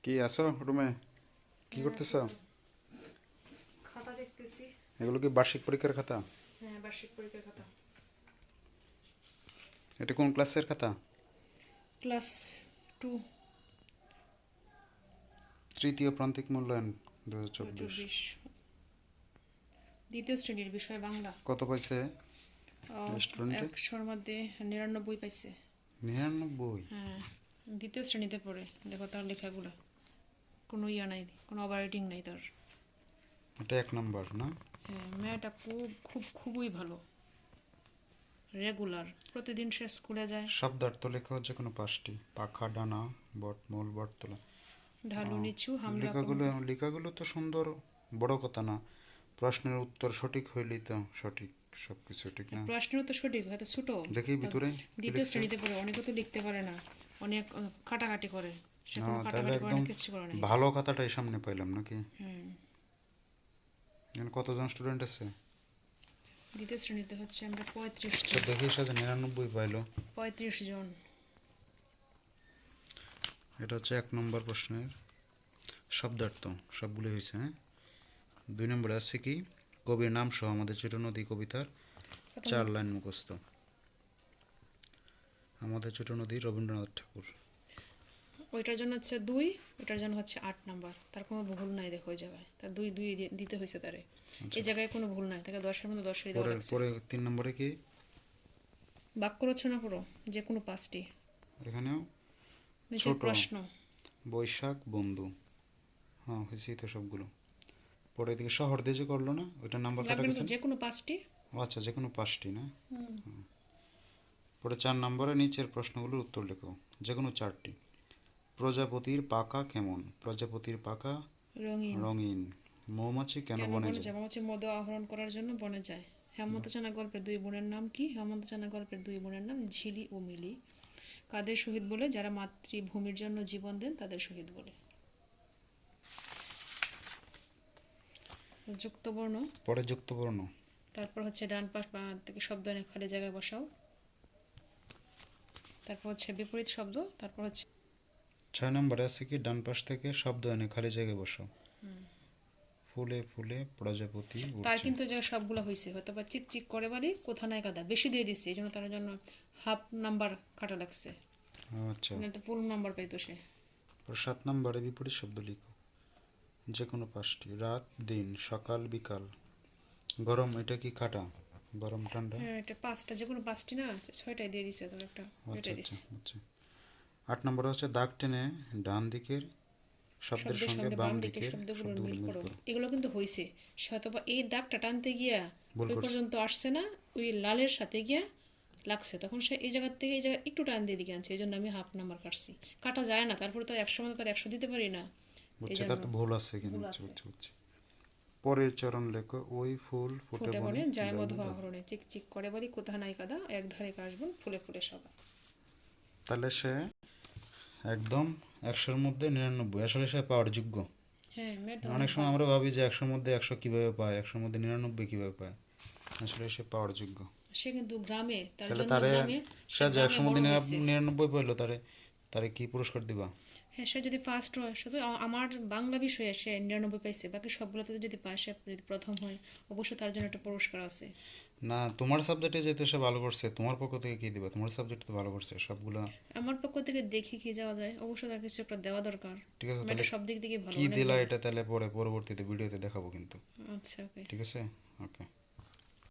কি আছো রুমে? কি করতেছ? খাতা দেখতেছি। এগুলো কি বার্ষিক পরীক্ষার খাতা? হ্যাঁ, বার্ষিক পরীক্ষার খাতা। এটা কোন ক্লাসের খাতা? ক্লাস 2 তৃতীয় প্রান্তিক মূল্যায়ন 2024। 24 দ্বিতীয় শ্রেণীর বিষয় বাংলা। কত পাইছে স্টুডেন্টে? 100-র মধ্যে 99 পাইছে। 99? হ্যাঁ, দ্বিতীয় শ্রেণীতে পড়ে। দেখো তার লেখাগুলো, কোনো ইয়া নাই, কোনো ওভাররাইটিং নাই তার। এটা 1 নম্বর না? হ্যাঁ, মেয়েটা খুবই ভালো, রেগুলার, প্রতিদিন সে স্কুলে যায়। শব্দার্থ লেখা যে কোনো 5টি। পাখা, ডানা, বটমূল, বটতলা। ঢালু নিচু হামলা লেখাগুলো তো সুন্দর, বড় কথা না। প্রশ্নের উত্তর সঠিক হইলেই তো সঠিক, সবকিছু ঠিক না? প্রশ্নের তো সঠিক, হয়তো ছোট। দেখি ভিতরে দ্বিতীয় শ্রেণীতে পড়ে, অনেকে তো লিখতে পারে না, অনেক কাটাকাটি করে। সে কোনো তাহলে কাটাকাটি করে একদম না, কিচ্ছু করে না। ভালো কথাটাই সামনে পাইলাম নাকি? হুম, এখানে কতজন স্টুডেন্ট আছে? দ্বিতীয় শ্রেণীতে হচ্ছে আমরা 35 তো জন। দেখি সাথে 99 পাইলো। 35 জন। এটা হচ্ছে 1 নম্বর প্রশ্নের শব্দার্থ, সবগুলো হয়েছে। হ্যাঁ, 2 নম্বরে আছে কি, কবির নাম সহ আমাদের ছোট নদী কবিতার 4 লাইন মুখস্থ। আমাদের ছোট নদী রবীন্দ্রনাথ ঠাকুর। ওইটার জন্য হচ্ছে 2, ওইটার জন্য হচ্ছে 8 নাম্বার। তার কোনো ভুল নাই, দেখো ওই জায়গায় তার 2 2 দিতে হয়েছে তারে। এই জায়গায় কোনো ভুল নাই, তাকে 10-এর মধ্যে 10 দেওয়া পরে লাগছে। পরে 3 নম্বরে কি? বাক্য রচনা করো, যে কোনো 5টি। এখানেও নিচের ছোট প্রশ্ন। বৈশাখ বন্ধু। হ্যাঁ, হয়েছেই তো সবগুলো। পরে এদিকে শহর দিয়ে যে করলো না, ওইটার নাম্বার কাটা লাগবে না গেছে? যে কোনো 5টি। ও আচ্ছা, যে কোনো 5টি না? পরে 4 নম্বরে নিচের প্রশ্নগুলোর উত্তর লেখো, যে কোনো 4টি। প্রজাপতির পাখা কেমন? প্রজাপতির পাখা রঙিন। রঙিন। মৌমাছি কেন কেন বনে বনে যায়? যায়? হচ্ছে মধু আহরণ করার জন্য বনে যায়। হেমন্ত চানা গল্পের 2 বোনের নাম কি? হেমন্ত চানা গল্পের 2 বোনের নাম ঝিলি ও মিলি। কাদের শহীদ বলে? যারা মাতৃভূমির জন্য জীবন দেন তাদের শহীদ বলে। যুক্তবর্ণ। পরে যুক্তবর্ণ। তারপর হচ্ছে ডান পাশ থেকে শব্দ এনে খালি জায়গায় বসাও। তারপর হচ্ছে বিপরীত শব্দ। তারপর হচ্ছে 6 নম্বরে আছে কি, ডান পাশ থেকে শব্দ এনে খালি জায়গায় বসাও। ফুলে ফুলে প্রজাপতি তার উড়ছে। কিন্তু যে সবগুলো হয়েছে, হয়তো বা চিকচিক করে বালি কোথা নাই কাদা বেশি দিয়ে দিচ্ছে, এই জন্য তার জন্য হাফ নাম্বার কাটা লাগছে। আচ্ছা, মানে তো ফুল নাম্বার পাইতো সে। 7 নম্বরে বিপরীত শব্দ লিখো, যে কোনো 5টি। রাত দিন, সকাল বিকাল। গরম, এটা কি কাটা? গরম ঠান্ডা। হ্যাঁ, এটা 5টা, যে কোনো 5টি না, 6টাই দিয়ে দিছে, তবে একটা আচ্ছা এটাই আচ্ছা দিচ্ছে। আচ্ছা। 8 নম্বরে হচ্ছে দাগ টেনে ডান দিকের শব্দের শব্দের সঙ্গে সঙ্গে বাম বাম দিকের দিকের শব্দগুলোর শব্দগুলো মিল মিল করো। করো। এগুলো কিন্তু হয়েছে, সে হয়তো বা এই দাগটা টানতে গিয়া ভুল ওই করছে। পর্যন্ত আসছে না, ওই লালের সাথে গিয়া লাগছে, তখন সে এই জায়গার থেকে এই জায়গায় একটু টান দিয়ে দিকে আনছে, এই জন্য আমি হাফ নাম্বার কাটছি। কাটা যায় না, তারপরে তো 100 মধ্যে তার 100 দিতে পারি না, এই বুঝছে, জন্য তার তো ভুল আছে কিন্তু। ভুল বুঝছে আছে। বুঝছে বুঝছে। পরের চরণ লেখো, ওই ফুল ফুটে ফুটে বনে বনে যায় যায় মধু মধু। আহরণে, চিকচিক করে বলি কোথা নাই কাদা, এক ধারে কাশবন ফুলে ফুলে সবা। তাহলে সে একদম 100-র মধ্যে 99, আসলে সে পাওয়ার যোগ্য। হ্যাঁ, মেয়েটা অনেক অনেক সময় ভালো। আমরা ভাবি যে 100-র মধ্যে 100 কিভাবে পায়, 100-র মধ্যে 99 কিভাবে পায়। আসলে সে পাওয়ার যোগ্য। সে কিন্তু গ্রামে, তার তাহলে জন্ম তারে, গ্রামে, সে সে যে গ্রামে 100-র মধ্যে বড় হয়েছে। 99 পাইলো, তারে তারে কি পুরস্কার দিবা? হ্যাঁ, সে যদি ফার্স্ট হয়, শুধু আমার বাংলা বিষয়ে সে 99 পাইছে, বাকি সবগুলোতে যদি পায়, সে যদি প্রথম হয়, অবশ্যই তার জন্য একটা পুরস্কার আছে। না, তোমার সাবজেক্টে যেহেতু সে ভালো করছে, তোমার পক্ষ থেকে কি দিবা? তোমার সাবজেক্টে তো ভালো করছে সবগুলো। আমার পক্ষ থেকে দেখি কি যাওয়া যায়, অবশ্যই তার কিছু একটা দেওয়া দরকার। ঠিক আছে, মেয়েটা তাহলে সব দিক থেকে ভালো, কি অনেক দিলা ভালো। এটা তাহলে পরে পরবর্তীতে ভিডিওতে দেখাবো কিন্তু। আচ্ছা, ওকে। ঠিক আছে, ওকে।